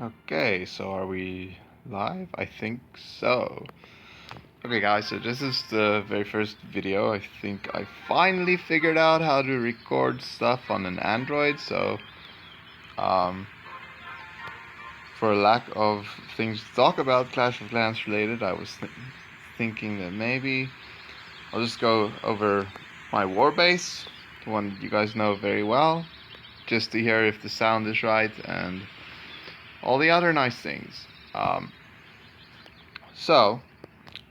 Okay, so are we live? I think so. Okay, guys, so this is the very first video. I think I finally figured out how to record stuff on an Android, so um, for lack of things to talk about Clash of Clans related, I was thinking that maybe I'll just go over my warbase, the one that you guys know very well, just to hear if the sound is right and all the other nice things. Um, so,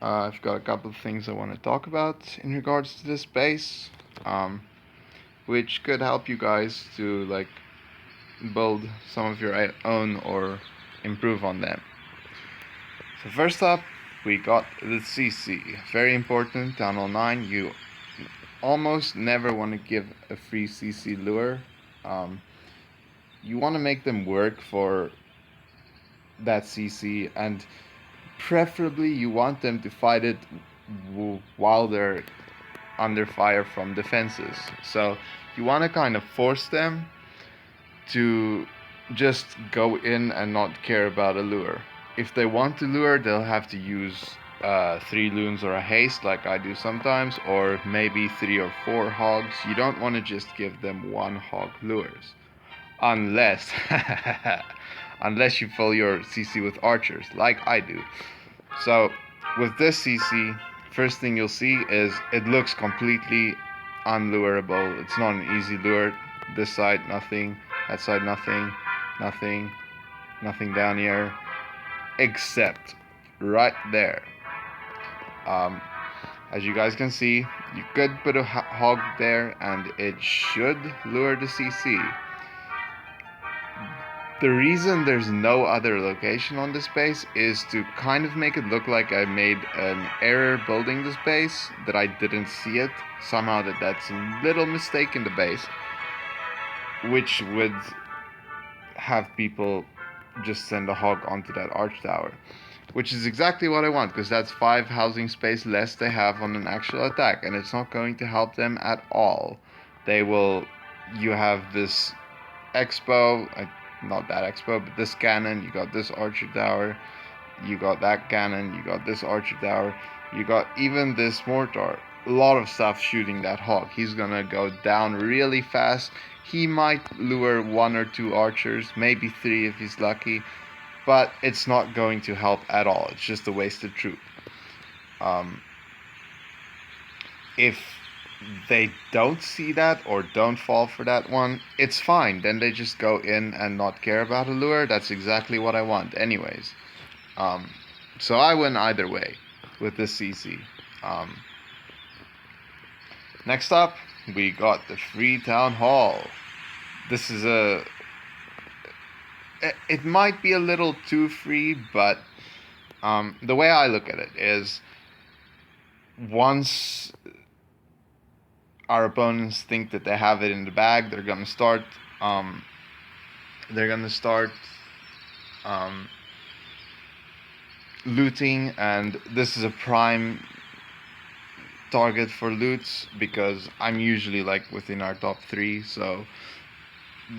I've got a couple of things I want to talk about in regards to this base, which could help you guys to like build some of your own or improve on them. So first up, we got the CC. Very important, down on 9, you almost never want to give a free CC lure. You want to make them work for that CC, and preferably you want them to fight it while they're under fire from defenses. So you want to kind of force them to just go in and not care about a lure. If they want to lure, they'll have to use 3 loons or a haste like I do sometimes, or maybe 3 or 4 hogs. You don't want to just give them 1 hog lures. Unless unless you fill your CC with archers like I do. So with this CC, first thing you'll see is it looks completely unlureable. It's not an easy lure. This side nothing, that side nothing, nothing, nothing down here, except right there. As you guys can see, you could put a hog there and it should lure the CC. The reason there's no other location on this base is to kind of make it look like I made an error building this base, that I didn't see it. Somehow that's a little mistake in the base, which would have people just send a hog onto that arch tower. Which is exactly what I want, because that's 5 housing space less they have on an actual attack, and it's not going to help them at all. You have this expo, not that expo, but this cannon, you got this archer tower, you got that cannon, you got this archer tower, you got even this mortar. A lot of stuff shooting that hawk. He's gonna go down really fast. He might lure 1 or 2 archers, maybe 3 if he's lucky, but it's not going to help at all. It's just a wasted troop. If they don't see that or don't fall for that one, it's fine. Then they just go in and not care about a lure. That's exactly what I want anyways. So I win either way with this CC. Next up, we got the free town hall. This is it might be a little too free, but the way I look at it is, once our opponents think that they have it in the bag, they're gonna start looting, and this is a prime target for loots because I'm usually like within our top 3, so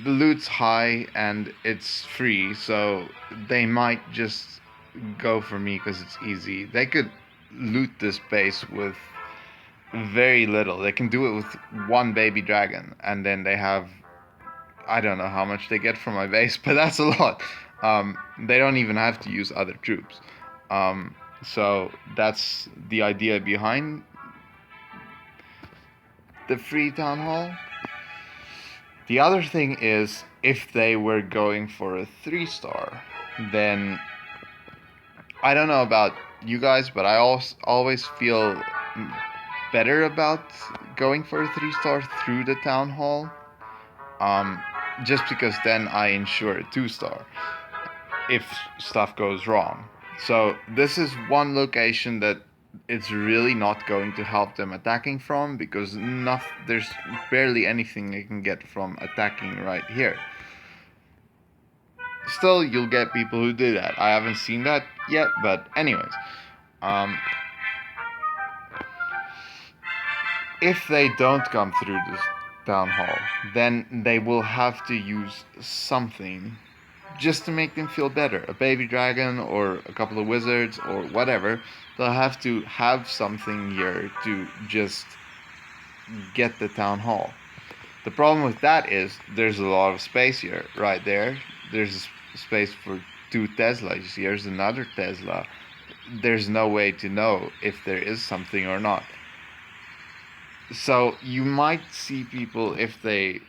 the loot's high and it's free, so they might just go for me because it's easy. They could loot this base with very little. They can do it with 1 baby dragon, and then they have, I don't know how much they get from my base, but that's a lot. They don't even have to use other troops. So that's the idea behind the free town hall. The other thing is, if they were going for a 3-star, then I don't know about you guys, but I always feel better about going for a 3-star through the town hall, just because then I ensure a 2-star if stuff goes wrong. So this is one location that it's really not going to help them attacking from, because there's barely anything they can get from attacking right here. Still, you'll get people who do that. I haven't seen that yet, but anyways. If they don't come through this town hall, then they will have to use something just to make them feel better. A baby dragon or a couple of wizards or whatever, they'll have to have something here to just get the town hall. The problem with that is there's a lot of space here, right there. There's space for 2 Teslas. Here's another Tesla. There's no way to know if there is something or not. So you might see people, if they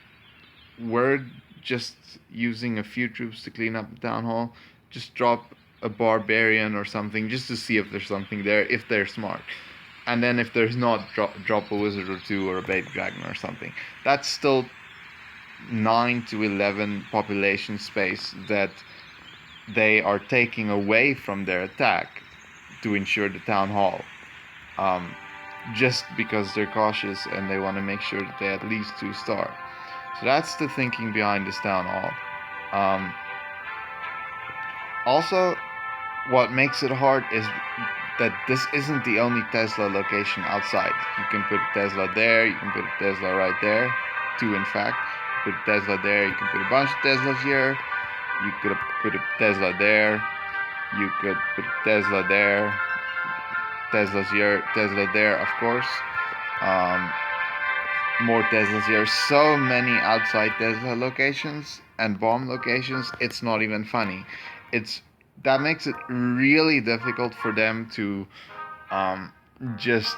were just using a few troops to clean up the town hall, just drop a barbarian or something just to see if there's something there, if they're smart. And then if there's not, drop a wizard or 2 or a baby dragon or something. That's still 9 to 11 population space that they are taking away from their attack to ensure the town hall. Just because they're cautious and they want to make sure that they at least 2 star. So that's the thinking behind this town hall. Also, what makes it hard is that this isn't the only Tesla location outside. You can put a Tesla there, you can put a Tesla right there, 2 in fact. You put a Tesla there, you can put a bunch of Teslas here, you could put a Tesla there, you could put a Tesla there, Teslas here, Tesla there, of course. More Teslas here. So many outside Tesla locations and bomb locations, it's not even funny. That makes it really difficult for them to just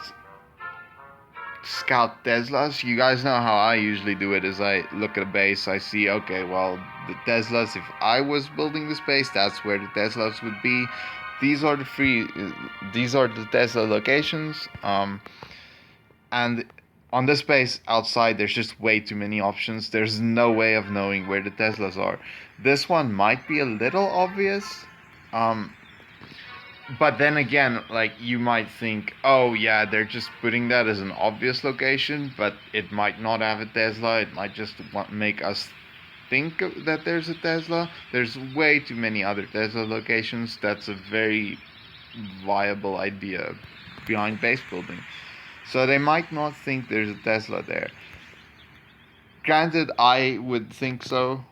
scout Teslas. You guys know how I usually do it, is I look at a base, I see, okay, well, the Teslas, if I was building this base, that's where the Teslas would be. These are the Tesla locations, and on this base outside, there's just way too many options. There's no way of knowing where the Teslas are. This one might be a little obvious, but then again, like, you might think, oh yeah, they're just putting that as an obvious location, but it might not have a Tesla. It might just make us think that there's a Tesla. There's way too many other Tesla locations. That's a very viable idea behind base building. So they might not think there's a Tesla there. Granted, I would think so,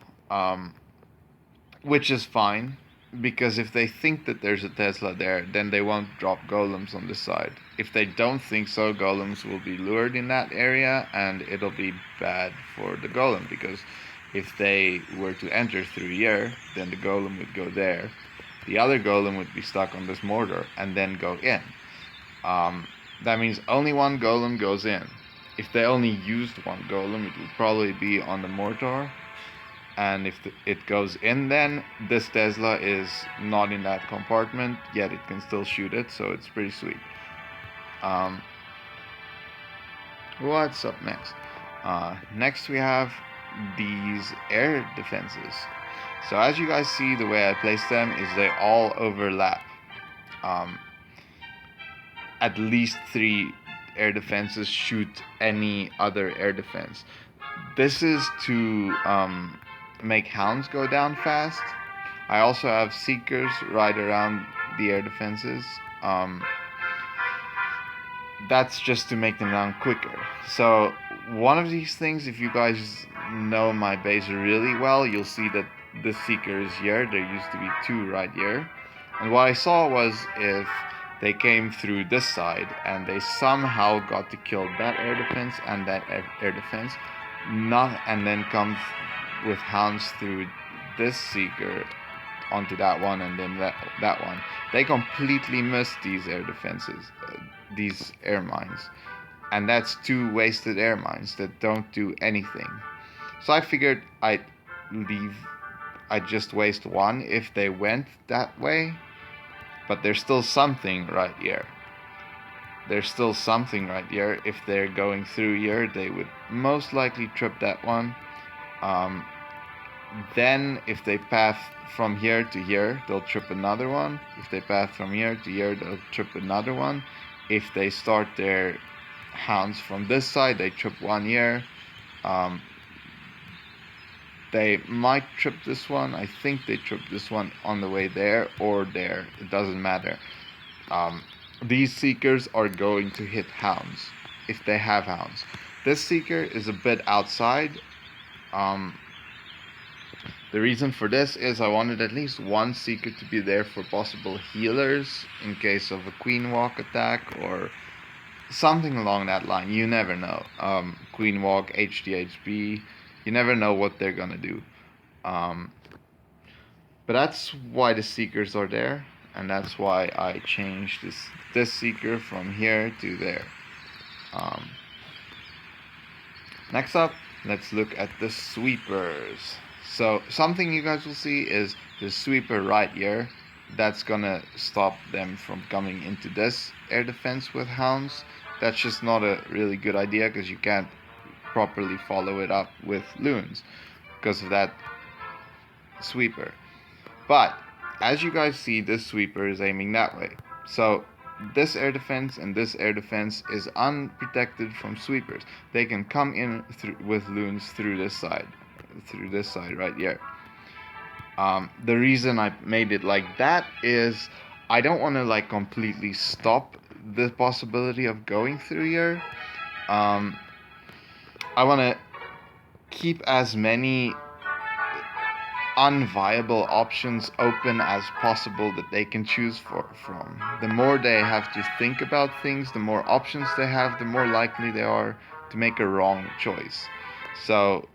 which is fine, because if they think that there's a Tesla there, then they won't drop golems on this side. If they don't think so, golems will be lured in that area, and it'll be bad for the golem, because if they were to enter through here, then the golem would go there. The other golem would be stuck on this mortar and then go in. That means only one golem goes in. If they only used one golem, it would probably be on the mortar. And if it goes in, then this Tesla is not in that compartment, yet it can still shoot it, so it's pretty sweet. What's up next? Next we have these air defenses. So as you guys see, the way I place them is they all overlap. At least 3 air defenses shoot any other air defense. This is to make hounds go down fast. I also have seekers right around the air defenses. That's just to make them down quicker. So one of these things, if you guys know my base really well, you'll see that the seeker is here. There used to be 2 right here. And what I saw was, if they came through this side and they somehow got to kill that air defense and that air defense, and then come with hounds through this seeker onto that one and then that one, they completely missed these air defenses, these air mines, and that's 2 wasted air mines that don't do anything. So I figured I'd just waste 1 if they went that way. But there's still something right here. There's still something right here. If they're going through here, they would most likely trip that one. Then if they path from here to here, they'll trip another one. If they path from here to here, they'll trip another one. If they start their hounds from this side, they trip one here. They might trip this one. I think they tripped this one on the way there or there. It doesn't matter. These seekers are going to hit hounds if they have hounds. This seeker is a bit outside. The reason for this is I wanted at least one seeker to be there for possible healers in case of a queen walk attack or something along that line. You never know. Queen walk, HDHB, you never know what they're gonna do. But that's why the seekers are there, and that's why I changed this seeker from here to there. Next up, let's look at the sweepers. So something you guys will see is the sweeper right here. That's gonna stop them from coming into this air defense with hounds. That's just not a really good idea because you can't properly follow it up with loons because of that sweeper. But as you guys see, this sweeper is aiming that way. So this air defense and this air defense is unprotected from sweepers. They can come in with loons through this side right here. The reason I made it like that is I don't want to like completely stop the possibility of going through here. I want to keep as many unviable options open as possible that they can choose from. The more they have to think about things, the more options they have, the more likely they are to make a wrong choice. So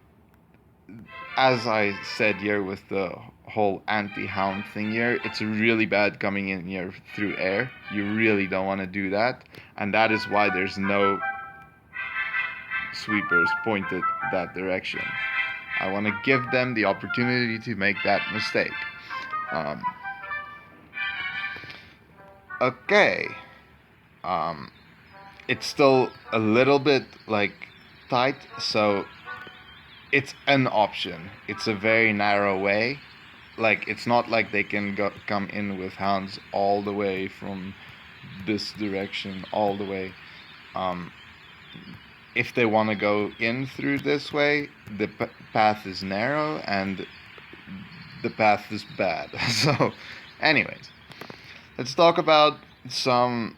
as I said here with the whole anti-hound thing here, it's really bad coming in here through air. You really don't want to do that, and that is why there's no sweepers pointed that direction. I want to give them the opportunity to make that mistake. Okay. It's still a little bit like tight, so it's an option. It's a very narrow way. Like, it's not like they can come in with hounds all the way from this direction, all the way. If they want to go in through this way, the path is narrow and the path is bad. So, anyways, let's talk about some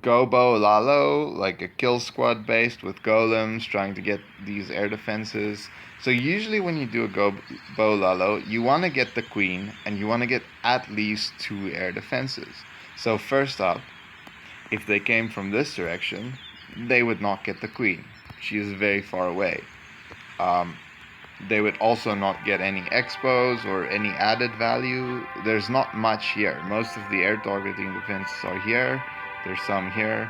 Gobo Lalo, like a kill squad based with golems trying to get these air defenses. So usually when you do a Gobo Lalo, you want to get the queen and you want to get at least 2 air defenses. So first up, if they came from this direction, they would not get the queen. She is very far away. They would also not get any expos or any added value. There's not much here. Most of the air targeting defenses are here. There's some here.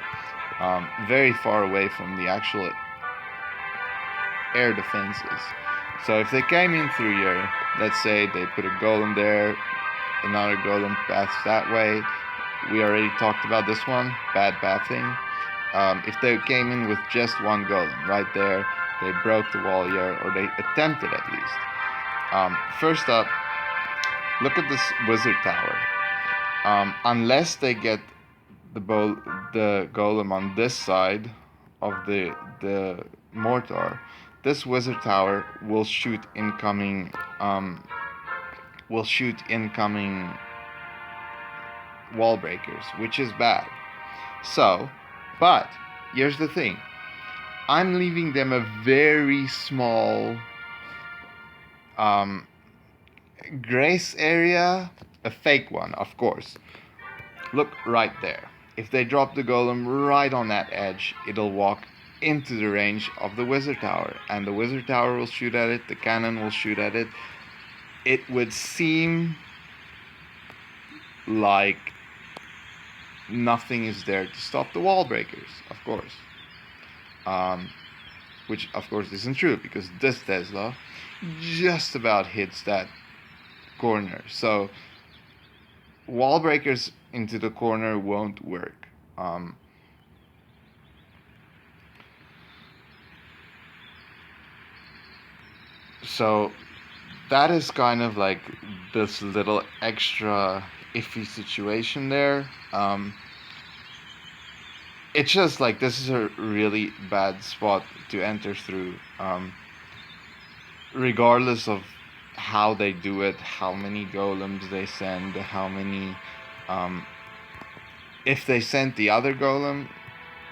Very far away from the actual air defenses. So if they came in through here, let's say they put a golem there, another golem paths that way. We already talked about this one, bad pathing. If they came in with just one golem right there, they broke the wall here, or they attempted at least. First up, look at this wizard tower. Unless they get the golem on this side of the mortar, this wizard tower will shoot incoming wall breakers, which is bad. So, but here's the thing. I'm leaving them a very small grace area, a fake one, of course. Look right there. If they drop the golem right on that edge, it'll walk into the range of the wizard tower, and the wizard tower will shoot at it, the cannon will shoot at it. It would seem like nothing is there to stop the wall breakers, of course. Which of course isn't true, because this Tesla just about hits that corner. So wall breakers into the corner won't work. So that is kind of like this little extra iffy situation there. It's just like this is a really bad spot to enter through, regardless of how they do it, how many golems they send, how many, if they sent the other golem,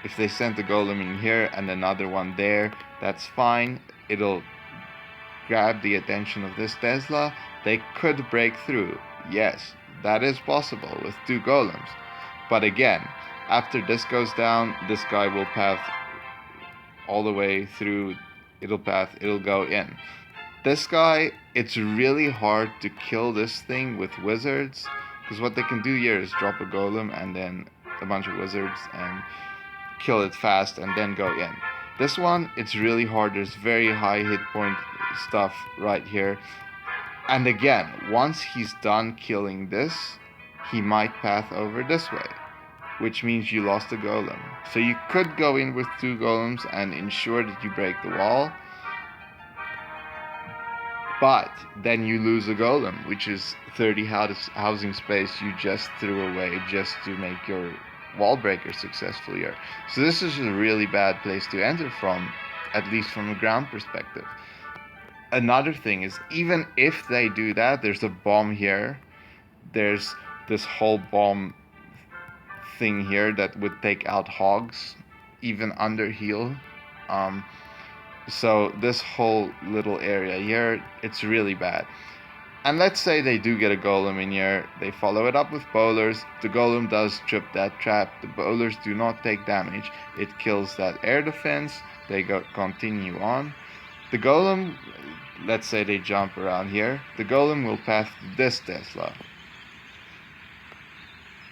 if they sent the golem in here and another one there, that's fine. It'll grab the attention of this Tesla, they could break through. Yes, that is possible with 2 golems. But again, after this goes down, this guy will path all the way through. It'll go in. This guy, it's really hard to kill this thing with wizards, because what they can do here is drop a golem and then a bunch of wizards and kill it fast and then go in. This one, it's really hard. There's very high hit point stuff right here. And again, once he's done killing this, he might path over this way, which means you lost a golem. So you could go in with 2 golems and ensure that you break the wall, but then you lose a golem, which is 30 housing space you just threw away just to make your wall breaker successful here. So this is a really bad place to enter from, at least from a ground perspective. Another thing is, even if they do that, there's a bomb here. There's this whole bomb thing here that would take out hogs, even under heal. So this whole little area here, it's really bad. And let's say they do get a golem in here, they follow it up with bowlers, the golem does trip that trap, the bowlers do not take damage, it kills that air defense, they continue on. The golem, let's say they jump around here, the golem will path this Tesla.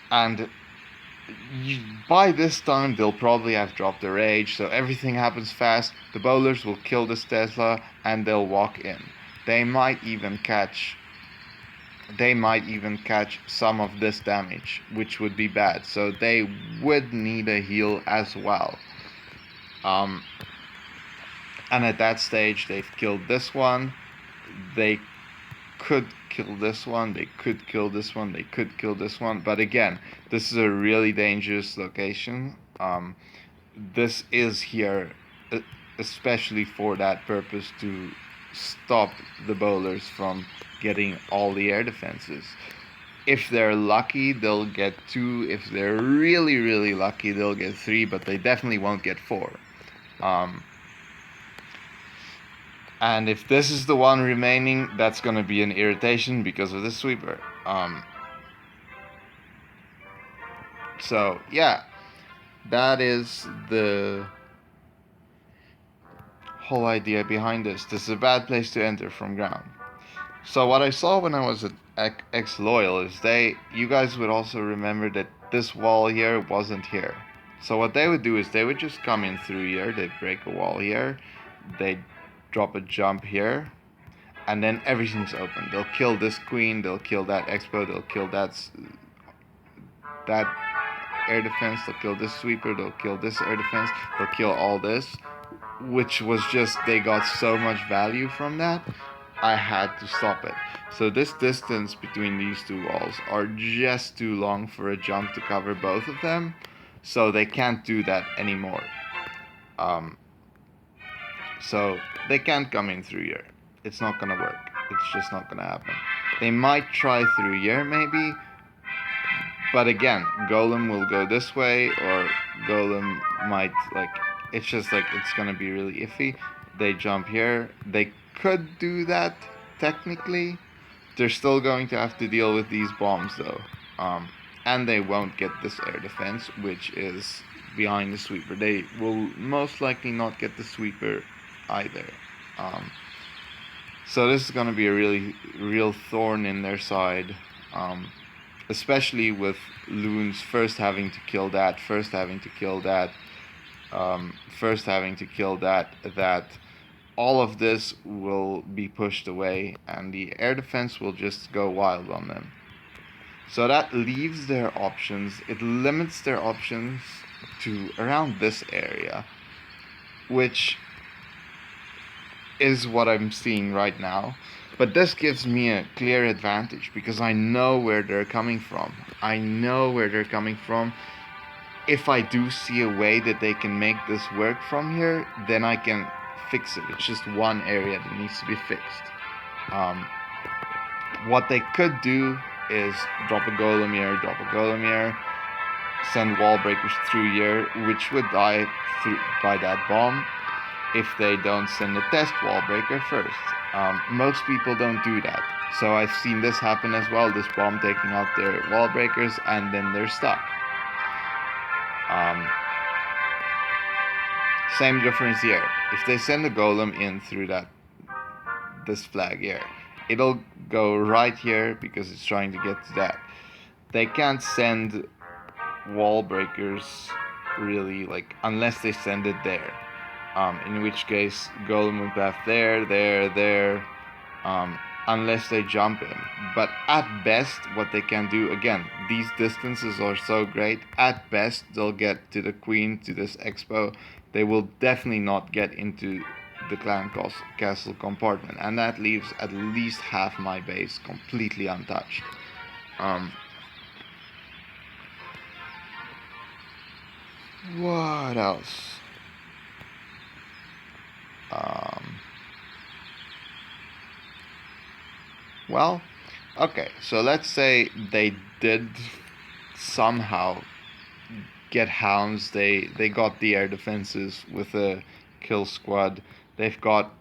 And by this time they'll probably have dropped their rage, so everything happens fast. The bowlers will kill this Tesla and they'll walk in. They might even catch some of this damage, which would be bad. So they would need a heal as well. And at that stage they've killed this one. They could kill this one, they could kill this one, they could kill this one, but again, this is a really dangerous location. This is here especially for that purpose, to stop the bowlers from getting all the air defenses. If they're lucky, they'll get 2. If they're really, really lucky, they'll get 3, but they definitely won't get 4. And if this is the one remaining, that's going to be an irritation because of the sweeper. So, yeah. That is the whole idea behind this. This is a bad place to enter from ground. So what I saw when I was at X-Loyal is you guys would also remember that this wall here wasn't here. So what they would do is they would just come in through here, they'd break a wall here, they'd drop a jump here, and then everything's open. They'll kill this queen, they'll kill that expo, they'll kill that air defense, they'll kill this sweeper, they'll kill this air defense, they'll kill all this, which was just, they got so much value from that, I had to stop it. So this distance between these 2 walls are just too long for a jump to cover both of them, so they can't do that anymore. So they can't come in through here. It's not gonna work. It's just not gonna happen. They might try through here maybe, but again, golem will go this way, or golem might, it's just it's gonna be really iffy. They jump here. They could do that technically. They're still going to have to deal with these bombs though, and they won't get this air defense, which is behind the sweeper. They will most likely not get the sweeper either. So this is going to be a real thorn in their side, especially with loons first having to kill that, that all of this will be pushed away and the air defense will just go wild on them. So that leaves their options, it limits their options to around this area, which is what I'm seeing right now. But this gives me a clear advantage because I know where they're coming from. If I do see a way that they can make this work from here, then I can fix it. It's just one area that needs to be fixed. What they could do is drop a golem here, send wall breakers through here, which would die by that bomb. if they don't send a test wall breaker first. Most people don't do that. So I've seen this happen as well, this bomb taking out their wall breakers and then they're stuck. Same difference here. If they send a golem in through this flag here, it'll go right here because it's trying to get to that. They can't send wall breakers really, like, unless they send it there. In which case golem will path there, unless they jump in. But at best, what they can do, again, these distances are so great, at best they'll get to the queen, to this expo. They will definitely not get into the clan castle compartment, and that leaves at least half my base completely untouched. What else? Well, okay, so let's say they did somehow get hounds. They got the air defenses with a kill squad. They've got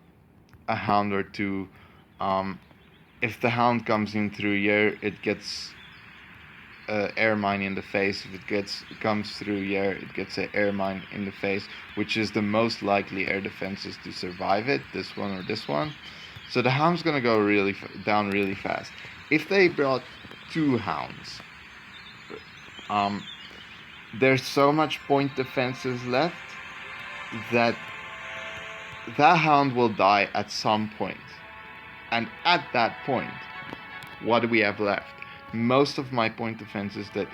a hound or two. If the hound comes in through here, it gets air mine in the face. If it comes through here, it gets an air mine in the face, which is the most likely air defenses to survive it, this one or this one. So the hound's gonna go down really fast. If they brought two hounds, there's so much point defenses left that hound will die at some point. And at that point, what do we have left? Most of my point defenses that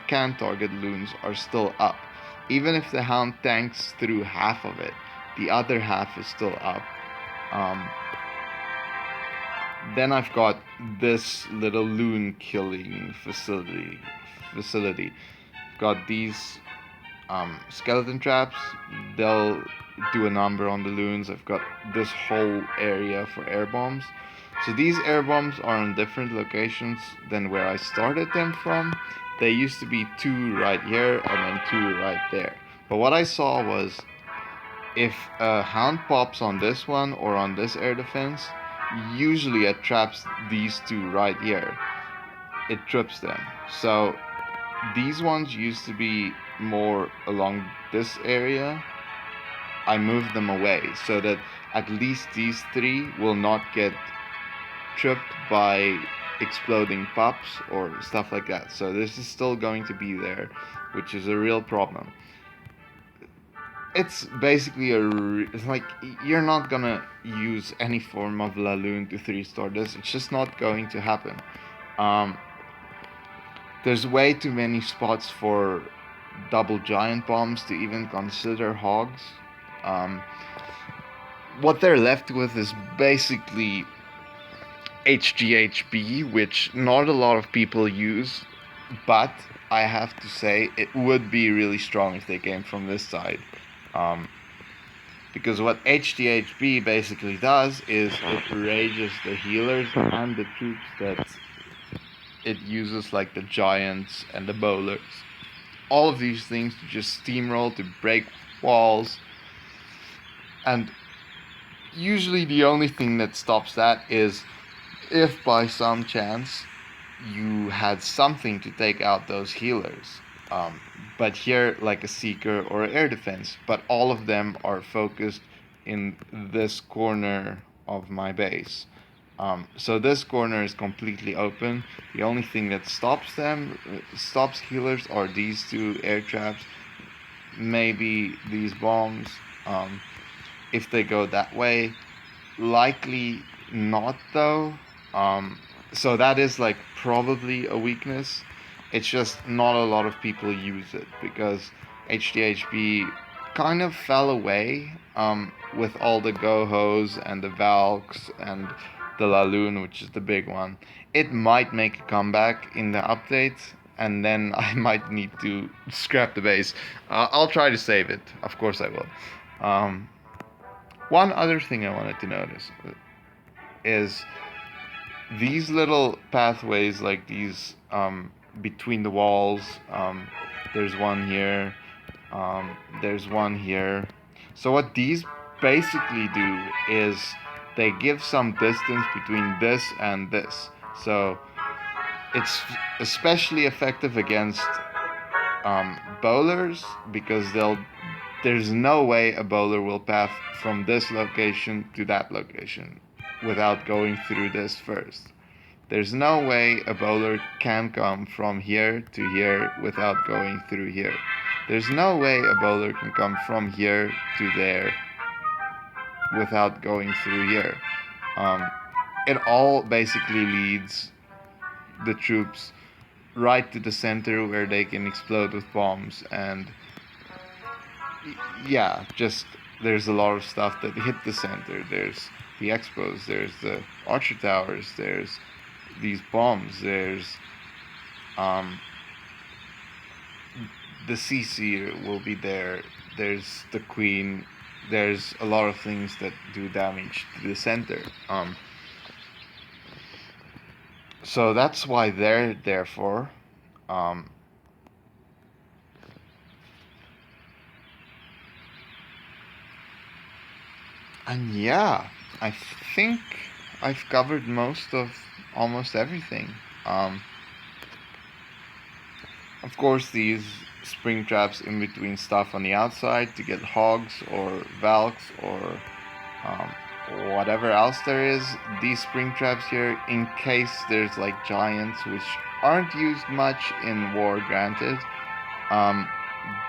can target loons are still up. Even if the hound tanks through half of it, the other half is still up. Then I've got this little loon killing facility. Got these skeleton traps. They'll do a number on the loons. I've got this whole area for air bombs. So these air bombs are on different locations than where I started them from. They used to be 2 right here and then 2 right there. But what I saw was, if a hound pops on this one or on this air defense, usually it traps these 2 right here. It trips them. So these ones used to be more along this area. I moved them away so that at least these 3 will not get tripped by exploding pops or stuff like that. So this is still going to be there, which is a real problem. It's basically it's like, you're not gonna use any form of Laloon to 3-star this. It's just not going to happen. There's way too many spots for double giant bombs to even consider hogs. What they're left with is basically HGHB, which not a lot of people use, but I have to say it would be really strong if they came from this side. Because what HDHB basically does is it rages the healers and the troops that it uses, like the giants and the bowlers. All of these things to just steamroll, to break walls. And usually the only thing that stops that is if by some chance you had something to take out those healers. But here, like a seeker or air defense, but all of them are focused in this corner of my base. So this corner is completely open. The only thing that stops healers, are these 2 air traps, maybe these bombs. If they go that way, likely not though. So that is like probably a weakness. It's just not a lot of people use it because HDHB kind of fell away with all the Gohos and the Valks and the Laloon, which is the big one. It might make a comeback in the update, and then I might need to scrap the base. I'll try to save it. Of course I will. One other thing I wanted to notice is these little pathways, like these between the walls. There's one here. There's one here. So what these basically do is they give some distance between this and this. So it's especially effective against bowlers, because there's no way a bowler will path from this location to that location without going through this first. There's no way a bowler can come from here to here without going through here. There's no way a bowler can come from here to there without going through here. It all basically leads the troops right to the center where they can explode with bombs, and yeah, just there's a lot of stuff that hit the center. There's the expos, there's the archer towers, there's these bombs, there's the CC will be there, there's the queen, there's a lot of things that do damage to the center. So that's why they're there for. And yeah, I think I've covered most of almost everything. Of course, these spring traps in between stuff on the outside to get hogs or valks or whatever else there is. These spring traps here, in case there's like giants, which aren't used much in war, granted.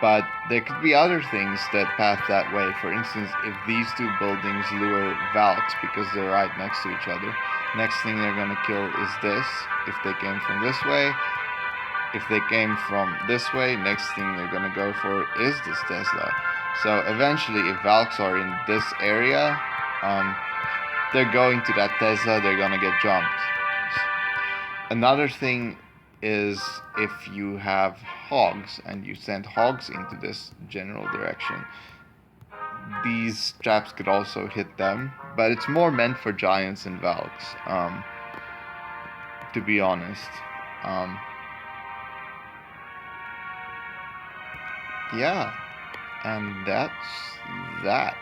But there could be other things that path that way. For instance, if these two buildings lure valks because they're right next to each other, next thing they're gonna kill is this, if they came from this way. If they came from this way, next thing they're gonna go for is this Tesla. So eventually, if valks are in this area, they're going to that Tesla, they're gonna get jumped. Another thing is if you have hogs and you send hogs into this general direction, these traps could also hit them, but it's more meant for giants and valks, to be honest. Yeah, and that's that.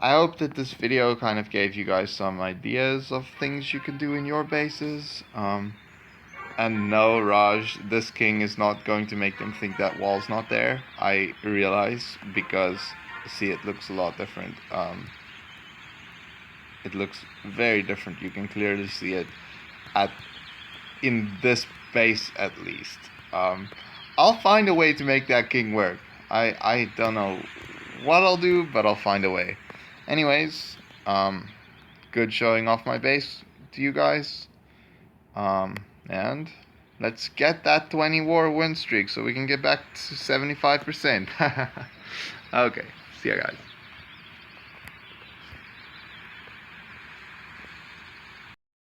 I hope that this video kind of gave you guys some ideas of things you can do in your bases. And no, Raj, this king is not going to make them think that wall's not there. I realize, because, see, it looks a lot different. It looks very different. You can clearly see it in this base at least. I'll find a way to make that king work. I don't know what I'll do, but I'll find a way. Anyways, good showing off my base to you guys. And let's get that 20 war win streak so we can get back to 75%. Okay, see ya guys.